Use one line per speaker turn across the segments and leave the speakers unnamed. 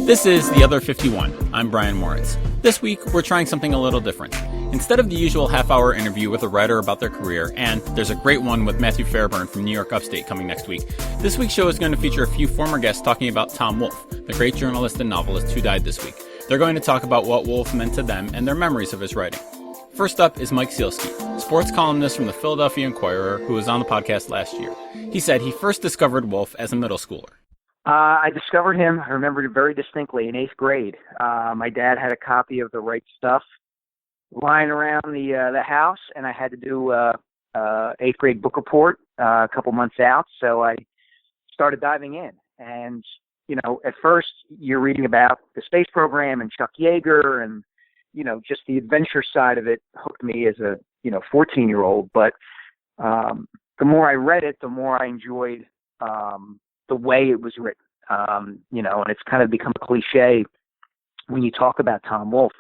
This is The Other 51. I'm Brian Moritz. This week, we're trying something a little different. Instead of the usual half-hour interview with a writer about their career, and there's a great one with Matthew Fairburn from New York Upstate coming next week, this week's show is going to feature a few former guests talking about Tom Wolfe, the great journalist and novelist who died this week. They're going to talk about what Wolfe meant to them and their memories of his writing. First up is Mike Sealski, sports columnist from the Philadelphia Inquirer, who was on the podcast last year. He said he first discovered Wolfe as a middle schooler.
I discovered him, I remember it very distinctly, in 8th grade. My dad had a copy of The Right Stuff lying around the house, and I had to do a 8th grade book report a couple months out, so I started diving in. And, you know, at first you're reading about the space program and Chuck Yeager, and, you know, just the adventure side of it hooked me as a, 14-year-old. But the more I read it, the more I enjoyed the way it was written, and it's kind of become a cliche when you talk about Tom Wolfe,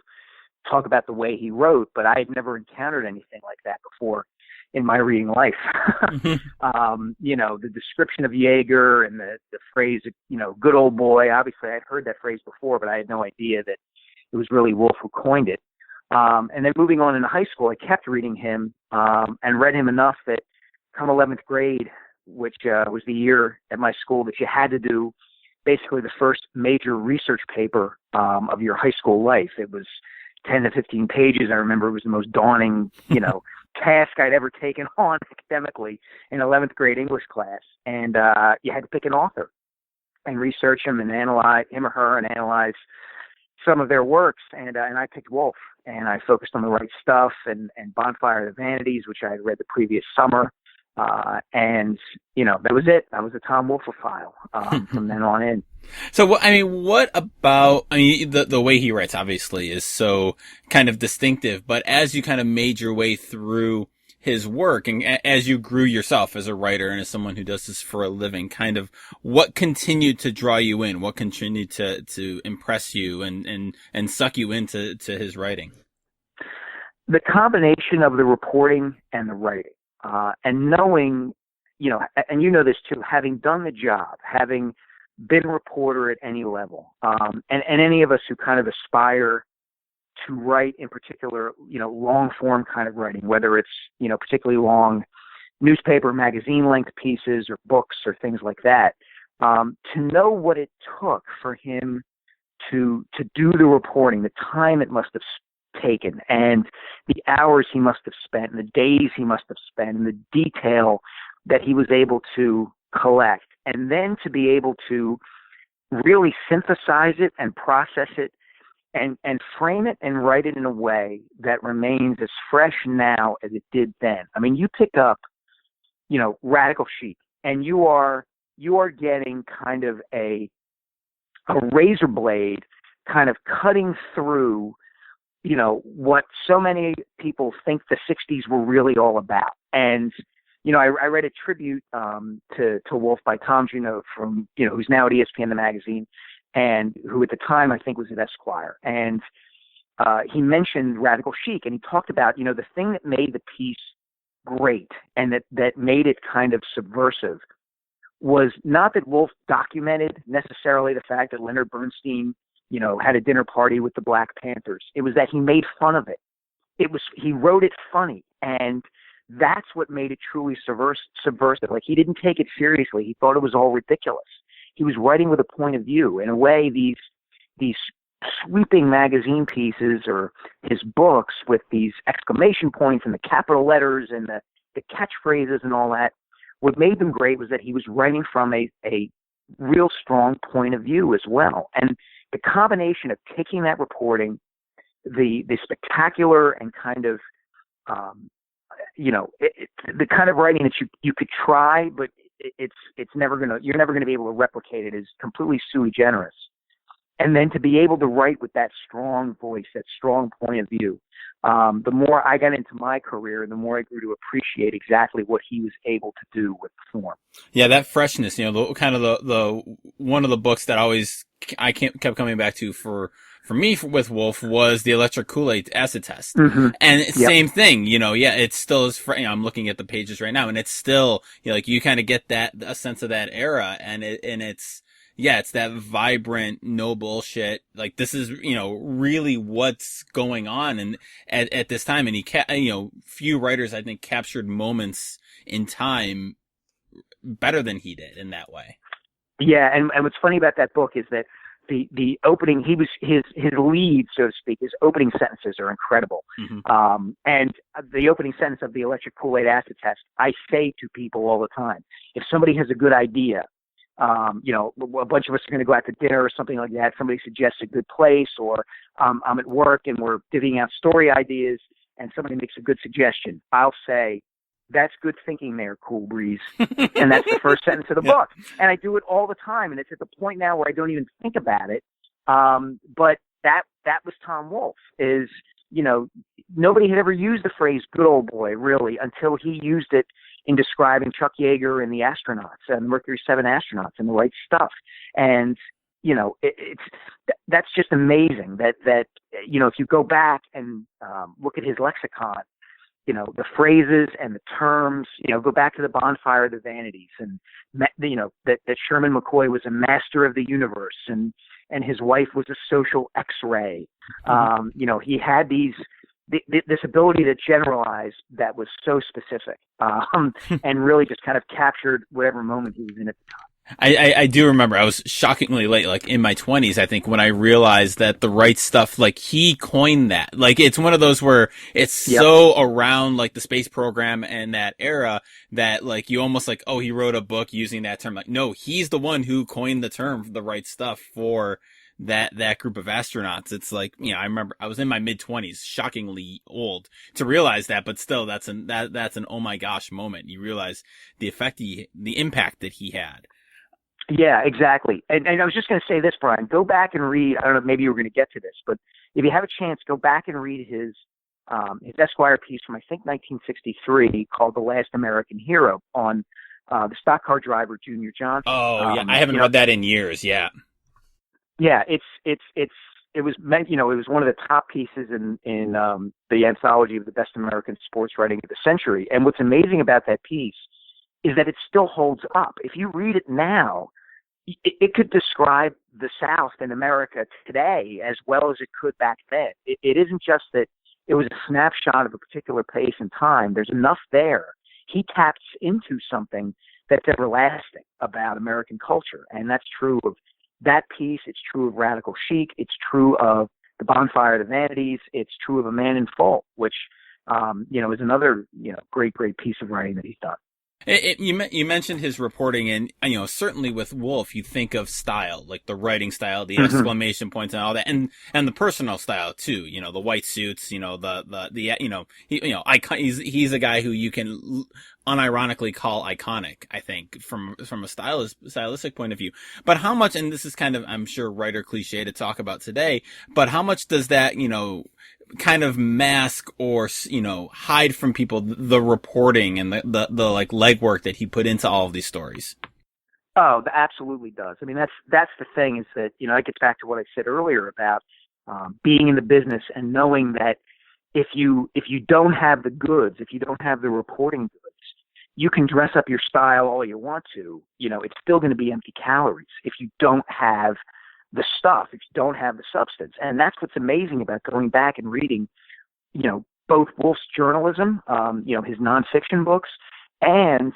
talk about the way he wrote, but I had never encountered anything like that before in my reading life. The description of Yeager and the phrase, good old boy, obviously I'd heard that phrase before, but I had no idea that it was really Wolfe who coined it. And then moving on into high school, I kept reading him and read him enough that come 11th grade, which was the year at my school that you had to do basically the first major research paper of your high school life. It was 10 to 15 pages. I remember it was the most daunting, task I'd ever taken on academically in 11th grade English class. And you had to pick an author and research him and analyze him or her and analyze some of their works. And I picked Wolfe, and I focused on The Right Stuff and Bonfire of the Vanities, which I had read the previous summer. That was it. I was a Tom Wolfophile from then on in.
So, what about, the way he writes obviously is so kind of distinctive, but as you kind of made your way through his work and as you grew yourself as a writer and as someone who does this for a living, kind of what continued to draw you in? What continued to impress you and suck you into his writing?
The combination of the reporting and the writing. And knowing, and you know this too, having done the job, having been a reporter at any level, and any of us who kind of aspire to write in particular, long form kind of writing, whether it's, particularly long newspaper, magazine length pieces or books or things like that, to know what it took for him to do the reporting, the time it must have taken and the hours he must have spent and the days he must have spent and the detail that he was able to collect, and then to be able to really synthesize it and process it and frame it and write it in a way that remains as fresh now as it did then. I mean, you pick up, Radical Chic, and you are getting kind of a razor blade kind of cutting through what so many people think the 60s were really all about. And, I read a tribute to Wolfe by Tom Junod from, who's now at ESPN, the magazine, and who at the time I think was at Esquire. And he mentioned Radical Chic, and he talked about, the thing that made the piece great and that made it kind of subversive was not that Wolfe documented necessarily the fact that Leonard Bernstein had a dinner party with the Black Panthers. It was that he made fun of it. He wrote it funny, and that's what made it truly subversive. Like, he didn't take it seriously. He thought it was all ridiculous. He was writing with a point of view. In a way, these sweeping magazine pieces or his books with these exclamation points and the capital letters and the catchphrases and all that, what made them great was that he was writing from a real strong point of view as well. And the combination of taking that reporting, the spectacular and kind of, the kind of writing that you could try, but you're never gonna be able to replicate it, is completely sui generis. And then to be able to write with that strong voice, that strong point of view, the more I got into my career, the more I grew to appreciate exactly what he was able to do with the form.
Yeah, that freshness, the one of the books that I kept coming back to for me with Wolfe was the Electric Kool-Aid Acid Test.
Mm-hmm.
And same thing, it still is, I'm looking at the pages right now, and it's still, you kind of get a sense of that era, and it's yeah, it's that vibrant, no bullshit. Like this is, really what's going on, and at this time, and few writers I think captured moments in time better than he did in that way.
Yeah, and what's funny about that book is that the opening, he was his lead, so to speak, his opening sentences are incredible.
Mm-hmm.
And the opening sentence of the electric Kool-Aid acid test, I say to people all the time, if somebody has a good idea, a bunch of us are going to go out to dinner or something like that. Somebody suggests a good place, or I'm at work and we're divvying out story ideas, and somebody makes a good suggestion. I'll say, "That's good thinking there, Cool Breeze." And that's the first sentence of the book. And I do it all the time, and it's at the point now where I don't even think about it. But that was Tom Wolfe. Nobody had ever used the phrase "good old boy" really until he used it in describing Chuck Yeager and the astronauts and the Mercury 7 astronauts and the right stuff. And that's just amazing that if you go back and look at his lexicon, the phrases and the terms, go back to the bonfire of the vanities, and that Sherman McCoy was a master of the universe, and his wife was a social X-ray. He had this ability to generalize that was so specific, and really just kind of captured whatever moment he was in at the time.
I do remember I was shockingly late, like in my 20s, I think, when I realized that the right stuff, like he coined that. Like it's one of those where it's so around like the space program and that era that like you almost like, oh, he wrote a book using that term. Like, no, he's the one who coined the term the right stuff for that group of astronauts. It's like, I remember I was in my mid 20s, shockingly old to realize that, but still that's an oh my gosh moment. You realize the impact that he had.
Yeah, exactly. And I was just going to say this, Brian. Go back and read. I don't know, maybe you were going to get to this, but if you have a chance, go back and read his Esquire piece from I think 1963 called "The Last American Hero" on the stock car driver Junior Johnson.
Oh yeah, I haven't read that in years. Yeah.
Yeah, it was meant. It was one of the top pieces in the anthology of the best American sports writing of the century. And what's amazing about that piece is that it still holds up. If you read it now, it could describe the South in America today as well as it could back then. It isn't just that it was a snapshot of a particular place and time. There's enough there. He taps into something that's everlasting about American culture, and that's true of that piece. It's true of Radical Chic. It's true of The Bonfire of the Vanities. It's true of A Man in Full, which is another great piece of writing that he's done.
You mentioned his reporting, and certainly with Wolfe, you think of style, like the writing style, the exclamation points, and all that, and the personal style too. The white suits, he's a guy who you can unironically call iconic, I think, from a stylistic point of view. But how much, and this is kind of, I'm sure, writer cliche to talk about today, but how much does that, kind of mask or, hide from people the reporting and the like legwork that he put into all of these stories?
Oh, that absolutely does. I mean, that's the thing, is that, it gets back to what I said earlier about being in the business and knowing that if you don't have the goods, if you don't have the reporting goods, you can dress up your style all you want to, it's still going to be empty calories if you don't have the stuff, if you don't have the substance. And that's what's amazing about going back and reading, both Wolfe's journalism, his nonfiction books, and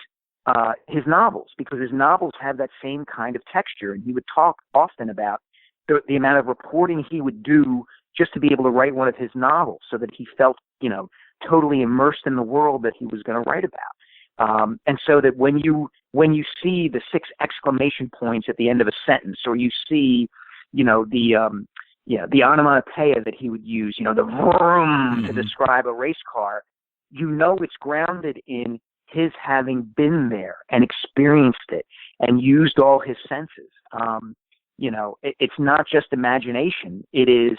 his novels, because his novels have that same kind of texture. And he would talk often about the amount of reporting he would do just to be able to write one of his novels, so that he felt, totally immersed in the world that he was going to write about. And so that when you see the 6 exclamation points at the end of a sentence, or you see, the onomatopoeia that he would use, the vroom to describe a race car, it's grounded in his having been there and experienced it and used all his senses. It's not just imagination. It is,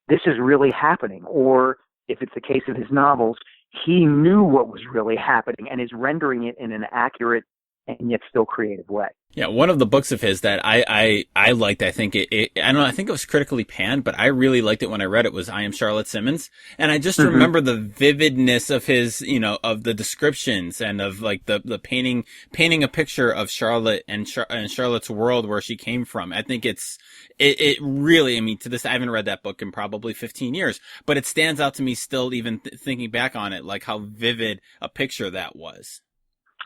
this is really happening. Or if it's the case of his novels, he knew what was really happening and is rendering it in an accurate, and yet still creative way.
Yeah, one of the books of his that I liked, I think I don't know, I think it was critically panned, but I really liked it when I read it, was I Am Charlotte Simmons. And I just remember the vividness of his, of the descriptions and of like the painting a picture of Charlotte and Charlotte's world where she came from. I think it really, I mean, to this, I haven't read that book in probably 15 years, but it stands out to me still, even thinking back on it, like how vivid a picture that was.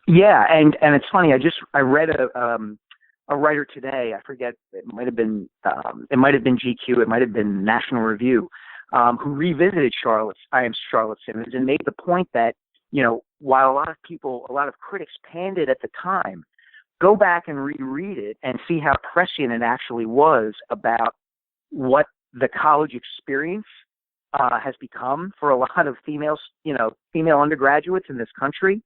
Yeah, and it's funny. I read a writer today. I forget. It might have been GQ. It might have been National Review, who revisited I Am Charlotte Simmons, and made the point that while a lot of critics panned it at the time, go back and reread it and see how prescient it actually was about what the college experience has become for a lot of female undergraduates in this country.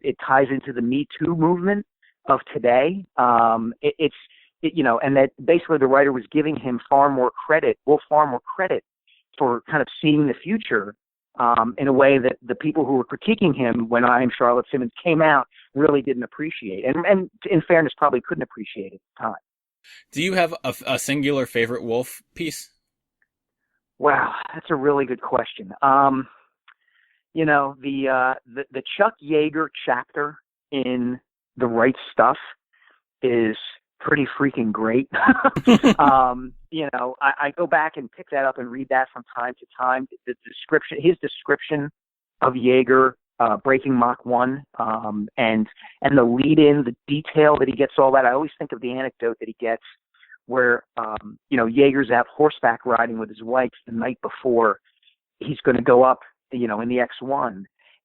It ties into the Me Too movement of today. And that basically the writer was giving him far more credit for kind of seeing the future, in a way that the people who were critiquing him when I Am Charlotte Simmons came out really didn't appreciate. And in fairness, probably couldn't appreciate at the time.
Do you have a singular favorite Wolfe piece?
Wow, that's a really good question. The Chuck Yeager chapter in The Right Stuff is pretty freaking great. I go back and pick that up and read that from time to time. His description of Yeager breaking Mach 1, and the lead-in, the detail that he gets, all that. I always think of the anecdote that he gets where, Yeager's out horseback riding with his wife the night before he's going to go up, in the X1,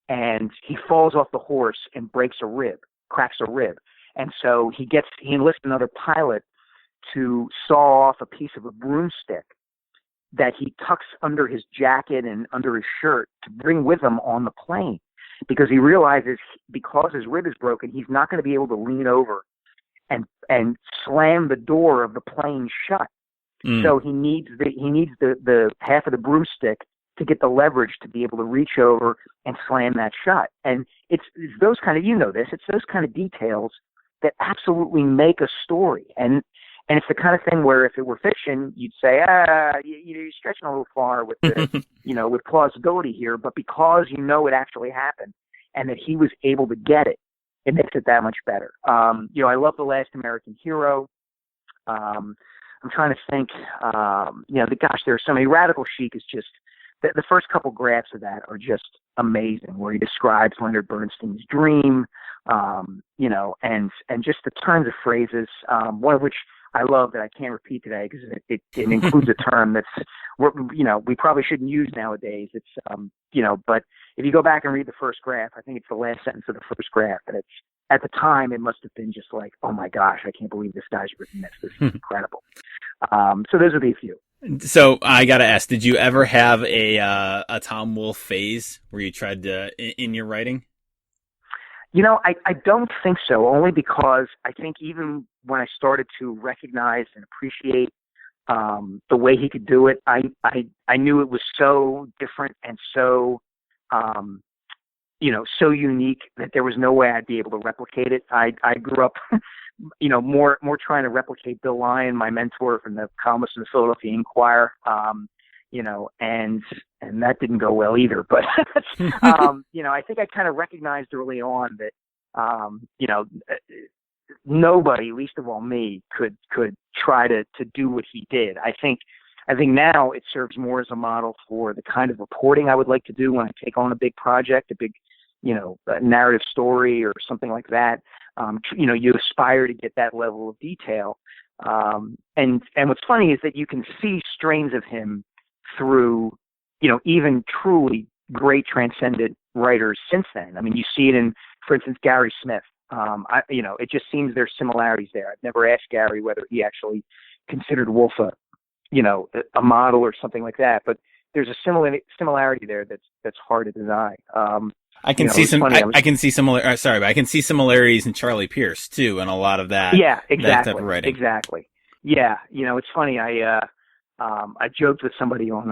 and he falls off the horse and cracks a rib. And so he enlists another pilot to saw off a piece of a broomstick that he tucks under his jacket and under his shirt to bring with him on the plane, because he realizes because his rib is broken, he's not going to be able to lean over and slam the door of the plane shut. So he needs the half of the broomstick to get the leverage to be able to reach over and slam that shut. And it's those kind of, it's those kind of details that absolutely make a story. And it's the kind of thing where if it were fiction, you'd say, you're stretching a little far with the, with plausibility here. But because it actually happened and that he was able to get it, it makes it that much better. I love The Last American Hero. I'm trying to think, there are so many. Radical Chic is just, the first couple graphs of that are just amazing, where he describes Leonard Bernstein's dream, and just the turns of phrases, one of which I love that I can't repeat today because it includes a term we probably shouldn't use nowadays. It's, but if you go back and read the first graph, I think it's the last sentence of the first graph, and at the time it must have been just like, oh my gosh, I can't believe this guy's written this. This is incredible. So those would be a few.
So I gotta ask, did you ever have a Tom Wolfe phase where you tried to in your writing?
I don't think so, only because I think even when I started to recognize and appreciate the way he could do it, I knew it was so different and so so unique that there was no way I'd be able to replicate it. I grew up more trying to replicate Bill Lyon, my mentor from the columnist in the Philadelphia Inquirer, and that didn't go well either. But, I think I kind of recognized early on that, nobody, least of all me, could try to do what he did. I think now it serves more as a model for the kind of reporting I would like to do when I take on a big project, a big, a narrative story or something like that. You aspire to get that level of detail. And what's funny is that you can see strains of him through, even truly great transcendent writers since then. I mean, you see it in, for instance, Gary Smith. It just seems there's similarities there. I've never asked Gary whether he actually considered Wolfe a model or something like that, but there's a similarity there that's hard to deny.
I can see I can see similar. Sorry, but I can see similarities in Charlie Pierce too, and a lot of that.
Yeah, exactly.
That type of writing.
Exactly. Yeah, it's funny. I joked with somebody on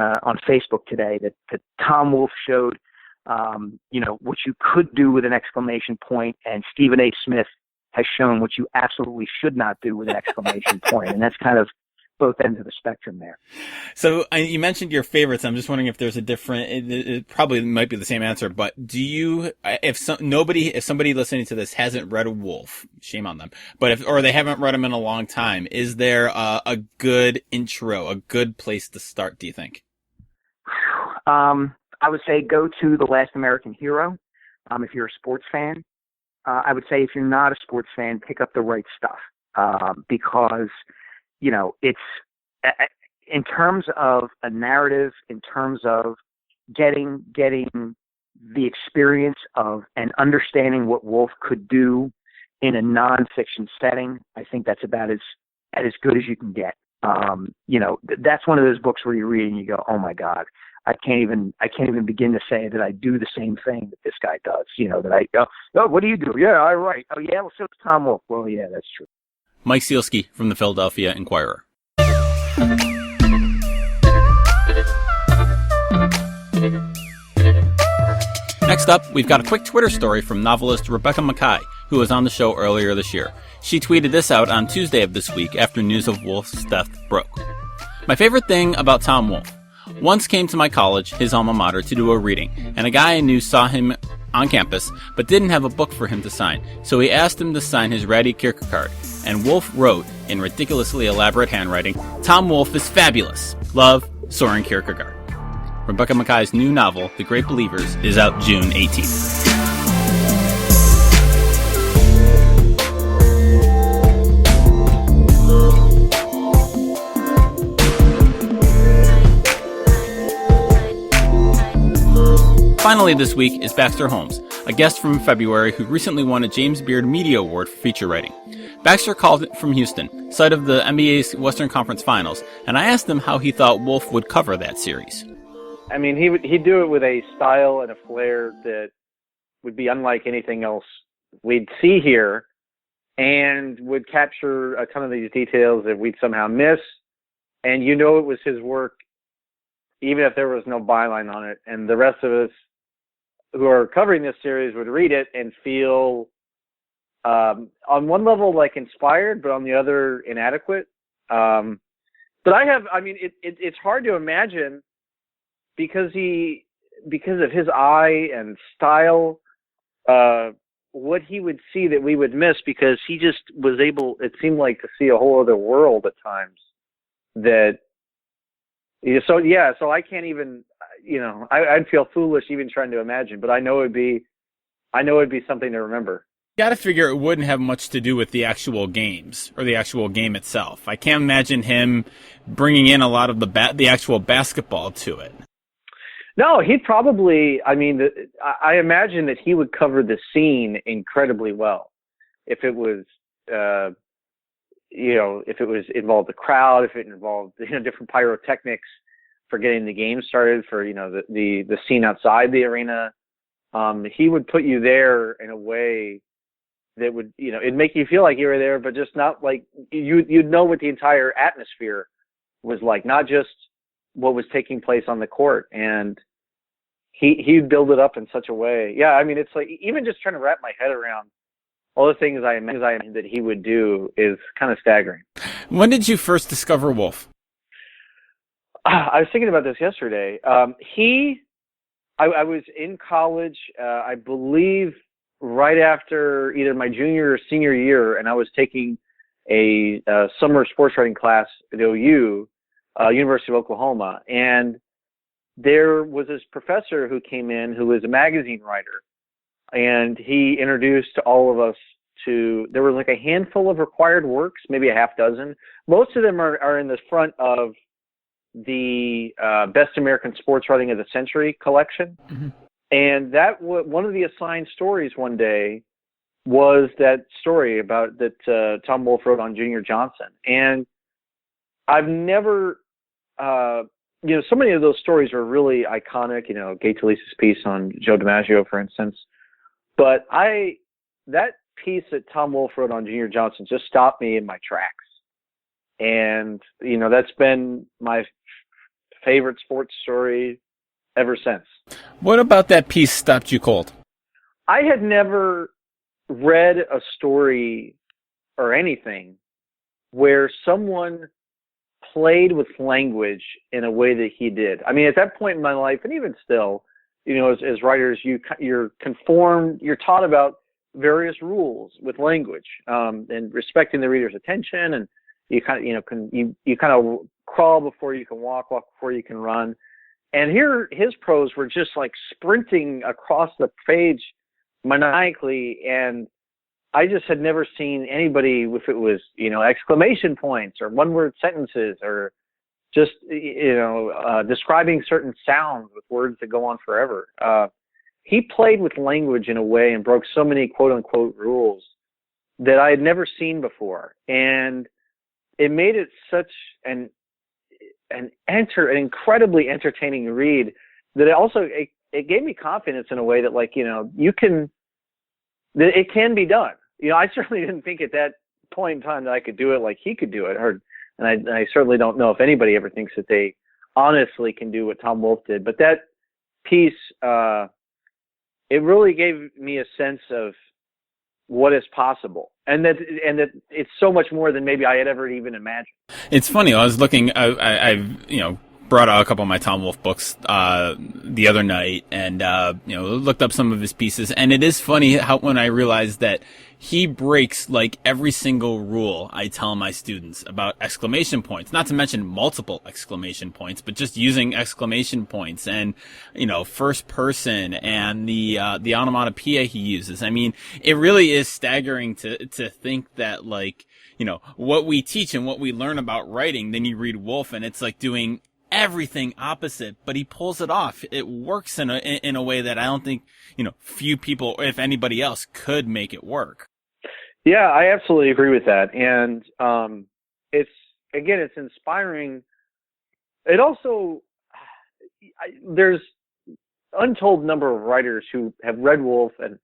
Facebook today that Tom Wolfe showed what you could do with an exclamation point, and Stephen A. Smith has shown what you absolutely should not do with an exclamation point, and that's kind of both ends of the spectrum there.
So you mentioned your favorites. I'm just wondering if there's a different. It probably might be the same answer, but do you? If somebody listening to this hasn't read Wolfe, shame on them. But or they haven't read him in a long time, is there a good intro, a good place to start? Do you think?
I would say go to The Last American Hero if you're a sports fan. I would say if you're not a sports fan, pick up The Right Stuff because, it's in terms of a narrative, in terms of getting the experience of and understanding what Wolfe could do in a nonfiction setting. I think that's about as good as you can get. That's one of those books where you read and you go, oh my God. I can't even begin to say that I do the same thing that this guy does. That I go, oh, what do you do? Yeah, I write. Oh, yeah, well, so does Tom Wolfe. Well, yeah, that's true.
Mike Sealski from the Philadelphia Inquirer. Next up, we've got a quick Twitter story from novelist Rebecca Makkai, who was on the show earlier this year. She tweeted this out on Tuesday of this week after news of Wolfe's death broke. My favorite thing about Tom Wolfe. Once came to my college, his alma mater, to do a reading, and a guy I knew saw him on campus, but didn't have a book for him to sign, so he asked him to sign his Ratty Kierkegaard, and Wolfe wrote, in ridiculously elaborate handwriting, "Tom Wolfe is fabulous. Love, Soren Kierkegaard." Rebecca Mackay's new novel, The Great Believers, is out June 18th. Finally this week is Baxter Holmes, a guest from February who recently won a James Beard Media Award for feature writing. Baxter called it from Houston, site of the NBA's Western Conference Finals, and I asked him how he thought Wolfe would cover that series.
I mean, he'd do it with a style and a flair that would be unlike anything else we'd see here, and would capture a ton of these details that we'd somehow miss, and it was his work, even if there was no byline on it, and the rest of us who are covering this series would read it and feel, on one level, like inspired, but on the other, inadequate. But it's hard to imagine because of his eye and style, what he would see that we would miss, because he just was able, it seemed like, to see a whole other world at times that, so I can't even, I'd feel foolish even trying to imagine, but I know it'd be something to remember.
Got to figure it wouldn't have much to do with the actual games or the actual game itself. I can't imagine him bringing in a lot of the actual basketball to it.
No, he'd probably, I imagine that he would cover the scene incredibly well. If it was, if it was involved the crowd, if it involved, different pyrotechnics for getting the game started, for, the scene outside the arena, he would put you there in a way that would, it'd make you feel like you were there, but just not like you'd know what the entire atmosphere was like, not just what was taking place on the court. And he'd build it up in such a way. Yeah. It's like, even just trying to wrap my head around all the things I imagine that he would do is kind of staggering.
When did you first discover Wolfe?
I was thinking about this yesterday. I was in college, I believe right after either my junior or senior year, and I was taking a summer sports writing class at OU, University of Oklahoma, and there was this professor who came in who was a magazine writer, and he introduced all of us to, there was like a handful of required works, maybe a half dozen. Most of them are in the front of the Best American Sports Writing of the Century collection. Mm-hmm. And that one of the assigned stories one day was that story about that Tom Wolfe wrote on Junior Johnson. And I've never, so many of those stories are really iconic, Gay Talise's piece on Joe DiMaggio, for instance. But that piece that Tom Wolfe wrote on Junior Johnson just stopped me in my tracks. And, that's been my favorite sports story ever since.
What about that piece stopped you cold?
I had never read a story or anything where someone played with language in a way that he did. I mean, at that point in my life, and even still, as writers, you're conformed, you're taught about various rules with language, and respecting the reader's attention, and you kind of crawl before you can walk before you can run. And here, his prose were just like sprinting across the page maniacally, and I just had never seen anybody, if it was, exclamation points or one-word sentences or just, describing certain sounds with words that go on forever. He played with language in a way and broke so many quote-unquote rules that I had never seen before. And it made it such an incredibly entertaining read that it gave me confidence in a way that, like, it can be done. I certainly didn't think at that point in time that I could do it like he could do it. And I certainly don't know if anybody ever thinks that they honestly can do what Tom Wolfe did. But that piece, it really gave me a sense of what is possible, and that it's so much more than maybe I had ever even imagined.
It's funny. I was looking. I've brought out a couple of my Tom Wolfe books the other night, and looked up some of his pieces. And it is funny how when I realized that he breaks like every single rule I tell my students about exclamation points, not to mention multiple exclamation points, but just using exclamation points and, first person and the onomatopoeia he uses. I mean, it really is staggering to think that, like, what we teach and what we learn about writing, then you read Wolfe and it's like doing everything opposite, but he pulls it off. It works in a way that I don't think, few people, if anybody else, could make it work.
Yeah, I absolutely agree with that. And it's inspiring. It also, there's untold number of writers who have read Wolfe and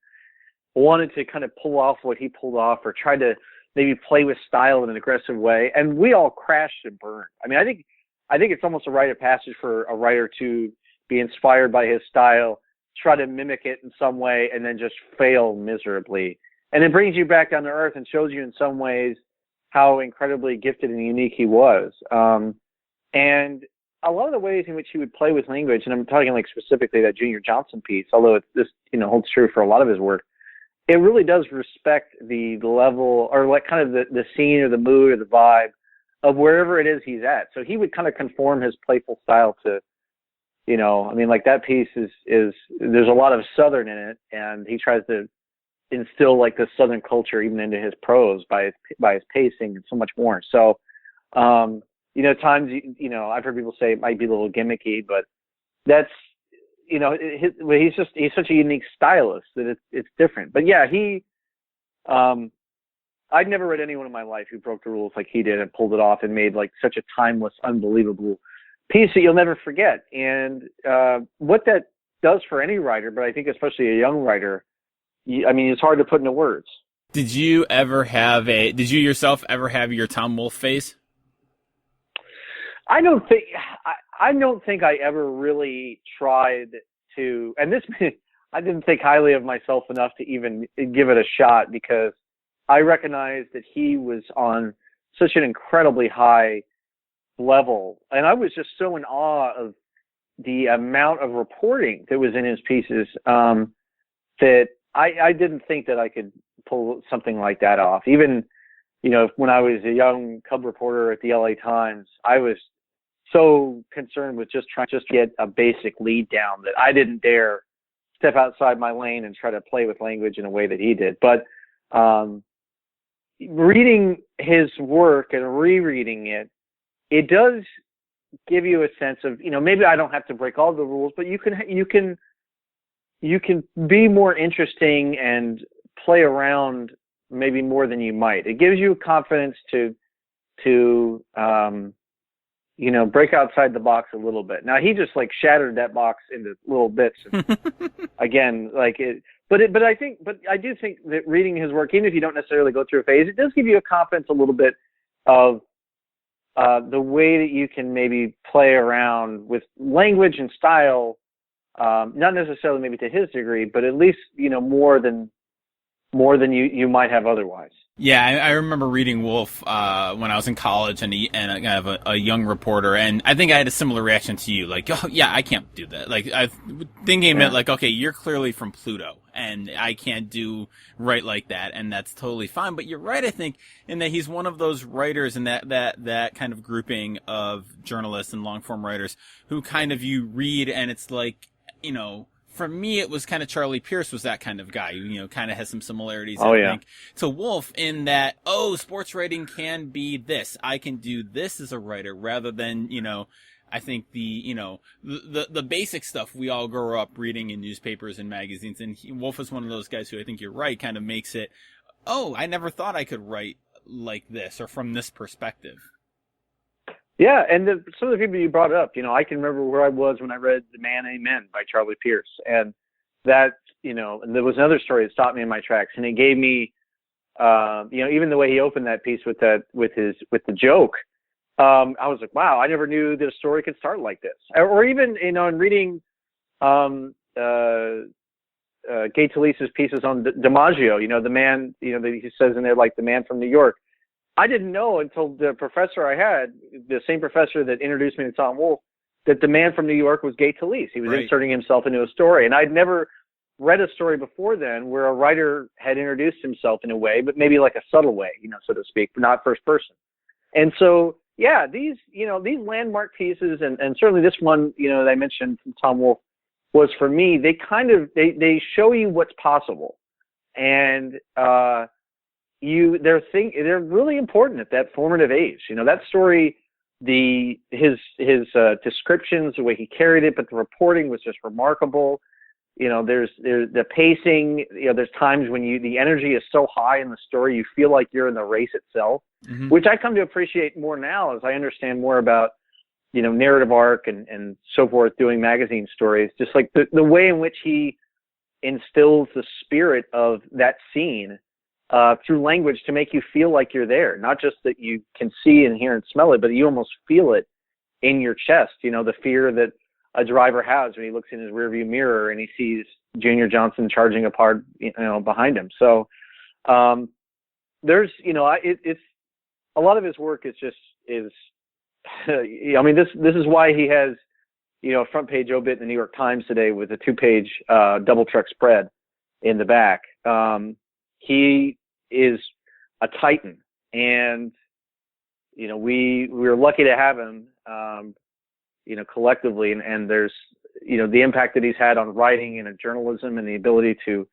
wanted to kind of pull off what he pulled off, or try to maybe play with style in an aggressive way. And we all crashed and burned. I mean, I think it's almost a rite of passage for a writer to be inspired by his style, try to mimic it in some way, and then just fail miserably. And it brings you back down to earth and shows you in some ways how incredibly gifted and unique he was. And a lot of the ways in which he would play with language, and I'm talking like specifically that Junior Johnson piece, although this holds true for a lot of his work, it really does respect the level, or like kind of the scene or the mood or the vibe of wherever it is he's at. So he would kind of conform his playful style to, like that piece is there's a lot of Southern in it, and he tries to instill like the Southern culture even into his prose by his pacing and so much more. So, times, I've heard people say it might be a little gimmicky, but that's, he's such a unique stylist that it's different. But yeah, I'd never read anyone in my life who broke the rules like he did and pulled it off and made like such a timeless, unbelievable piece that you'll never forget. And what that does for any writer, but I think especially a young writer, it's hard to put into words.
Did you yourself ever have your Tom Wolfe phase?
I don't think I ever really tried to, and I didn't think highly of myself enough to even give it a shot, because I recognized that he was on such an incredibly high level, and I was just so in awe of the amount of reporting that was in his pieces, that I didn't think that I could pull something like that off. Even, when I was a young cub reporter at the LA Times, I was so concerned with just trying to get a basic lead down that I didn't dare step outside my lane and try to play with language in a way that he did. But reading his work and rereading it, it does give you a sense of, maybe I don't have to break all the rules, but you can be more interesting and play around maybe more than you might. It gives you confidence to break outside the box a little bit. Now he just like shattered that box into little bits. And again, like it, but I do think that reading his work, even if you don't necessarily go through a phase, it does give you a confidence a little bit of the way that you can maybe play around with language and style Not necessarily maybe to his degree, but at least, more than you might have otherwise.
Yeah, I remember reading Wolfe when I was in college, and I have a young reporter, and I think I had a similar reaction to you, like, oh yeah, I can't do that. Like, I thinking about like, okay, you're clearly from Pluto, and I can't write like that, and that's totally fine. But you're right, I think, in that he's one of those writers in that kind of grouping of journalists and long form writers who kind of you read, and it's like, for me, it was kind of Charlie Pierce was that kind of guy who, kind of has some similarities, I think, to Wolfe in that, sports writing can be this. I can do this as a writer rather than, I think the basic stuff we all grow up reading in newspapers and magazines. And Wolfe is one of those guys who I think you're right, kind of makes it, I never thought I could write like this or from this perspective.
Yeah, and some of the people you brought up, I can remember where I was when I read The Man, Amen by Charlie Pierce. And that, and there was another story that stopped me in my tracks. And it gave me, even the way he opened that piece with the joke, I was like, wow, I never knew that a story could start like this. Or even, in reading Gay Talese's pieces on DiMaggio, the man, that he says in there, like the man from New York. I didn't know until the professor I had, the same professor that introduced me to Tom Wolfe, that the man from New York was Gay Talese. He was inserting himself into a story. And I'd never read a story before then where a writer had introduced himself in a way, but maybe like a subtle way, so to speak, but not first person. And so, yeah, these landmark pieces, and certainly this one, that I mentioned from Tom Wolfe was, for me, they kind of, they show you what's possible. And, they're really important at that formative age. That story, his descriptions, the way he carried it, but the reporting was just remarkable. There's the pacing. There's times when the energy is so high in the story, you feel like you're in the race itself, which I come to appreciate more now as I understand more about, narrative arc and so forth, doing magazine stories. Just like the way in which he instills the spirit of that scene through language to make you feel like you're there, not just that you can see and hear and smell it, but you almost feel it in your chest. The fear that a driver has when he looks in his rearview mirror and he sees Junior Johnson charging apart, behind him. So there's, it's a lot of his work is this is why he has, a front page obit in the New York Times today with a 2-page double truck spread in the back. He is a titan, and we were lucky to have him, collectively, and there's the impact that he's had on writing and journalism, and the ability to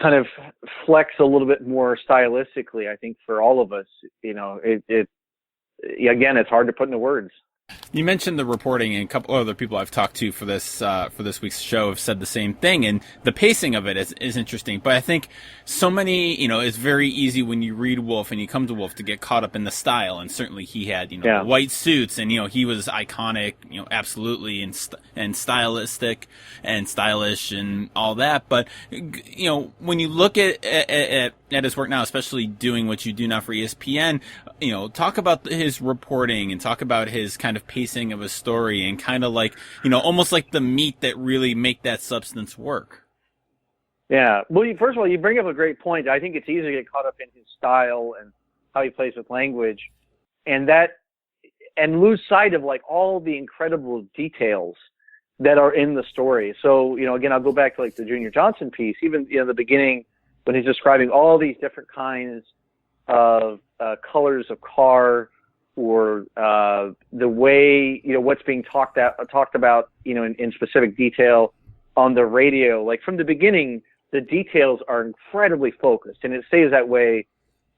kind of flex a little bit more stylistically. I think for all of us, again, it's hard to put into words.
You mentioned the reporting, and a couple other people I've talked to for this week's show have said the same thing, and the pacing of it is interesting. But I think so many, it's very easy when you read Wolfe and you come to Wolfe to get caught up in the style, and certainly he had, white suits, and he was iconic, absolutely, and stylistic and stylish and all that. But when you look at his work now, especially doing what you do now for ESPN, talk about his reporting and talk about his kind of pacing of a story and kind of like, almost like the meat that really make that substance work.
Yeah. Well, first of all, you bring up a great point. I think it's easy to get caught up in his style and how he plays with language and lose sight of like all the incredible details that are in the story. So, again, I'll go back to like the Junior Johnson piece, even, the beginning when he's describing all these different kinds of colors of car, or the way, what's being talked about, in specific detail on the radio. Like from the beginning, the details are incredibly focused, and it stays that way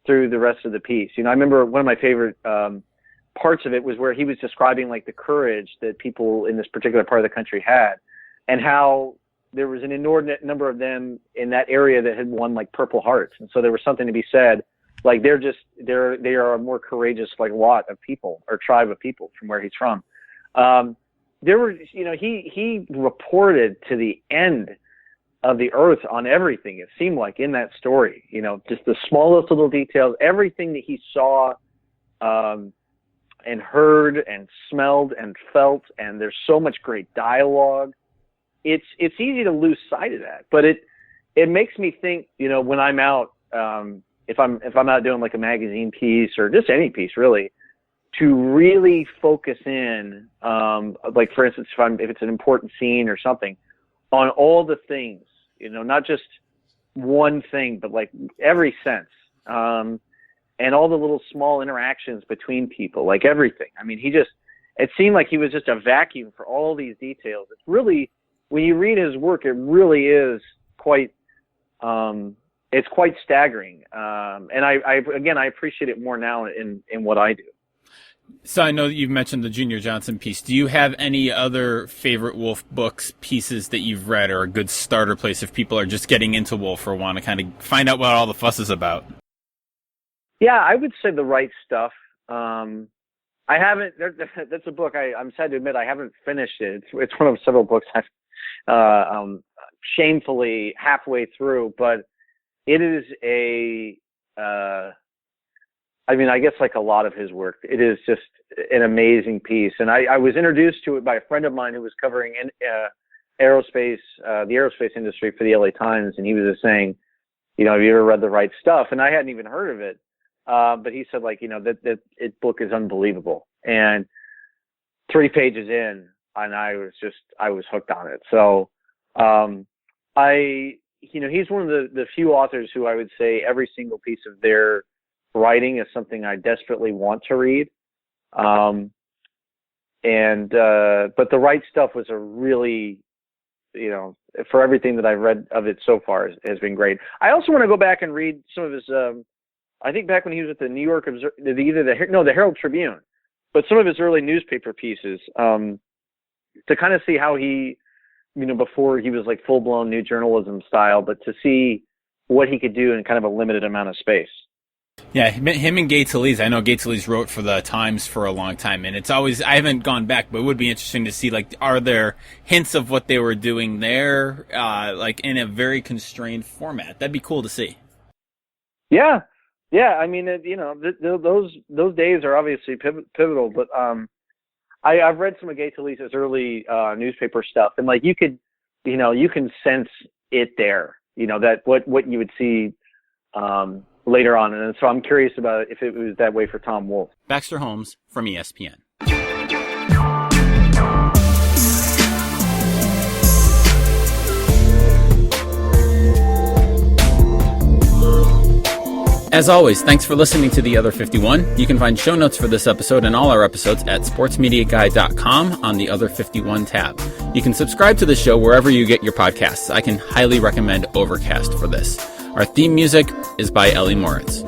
through the rest of the piece. I remember one of my favorite parts of it was where he was describing like the courage that people in this particular part of the country had, and how there was an inordinate number of them in that area that had won like Purple Hearts. And so there was something to be said. Like they are a more courageous like lot of people or tribe of people from where he's from. There were, he reported to the end of the earth on everything. It seemed like in that story, just the smallest little details, everything that he saw, and heard and smelled and felt. And there's so much great dialogue it's easy to lose sight of that, but it makes me think, when I'm out, if I'm out doing like a magazine piece or just any piece really, to really focus in, like for instance, if it's an important scene or something, on all the things, not just one thing, but like every sense, and all the little small interactions between people, like everything. I mean, it seemed like he was just a vacuum for all these details. It's really, when you read his work, it really is quite, it's quite staggering. And I appreciate it more now in what I do.
So I know that you've mentioned the Junior Johnson piece. Do you have any other favorite Wolfe books, pieces that you've read, or a good starter place if people are just getting into Wolfe or want to kind of find out what all the fuss is about?
Yeah, I would say The Right Stuff. I haven't. That's a book I'm sad to admit I haven't finished it. It's one of several books I've shamefully halfway through, but it is I guess like a lot of his work, it is just an amazing piece. And I was introduced to it by a friend of mine who was covering aerospace, the aerospace industry for the LA Times, and he was just saying, have you ever read The Right Stuff? And I hadn't even heard of it. But he said, like, that book is unbelievable. And 3 pages in, and I was hooked on it. So, he's one of the few authors who I would say every single piece of their writing is something I desperately want to read. But The Right Stuff was a really, for everything that I've read of it so far has been great. I also want to go back and read some of his, I think back when he was at the New York the Herald Tribune, but some of his early newspaper pieces, to kind of see how he, before he was like full blown new journalism style, but to see what he could do in kind of a limited amount of space.
Yeah, him and Gay Talese. I know Gay Talese wrote for the Times for a long time, and it's always, I haven't gone back, but it would be interesting to see, like, are there hints of what they were doing there, like in a very constrained format? That'd be cool to see.
Yeah. Yeah, I mean, those days are obviously pivotal, but I've read some of Gay Talese's early newspaper stuff, and like you can sense it there, that what you would see later on, and so I'm curious about if it was that way for Tom Wolfe.
Baxter Holmes from ESPN. As always, thanks for listening to The Other 51. You can find show notes for this episode and all our episodes at sportsmediaguy.com on the Other 51 tab. You can subscribe to the show wherever you get your podcasts. I can highly recommend Overcast for this. Our theme music is by Ellie Moritz.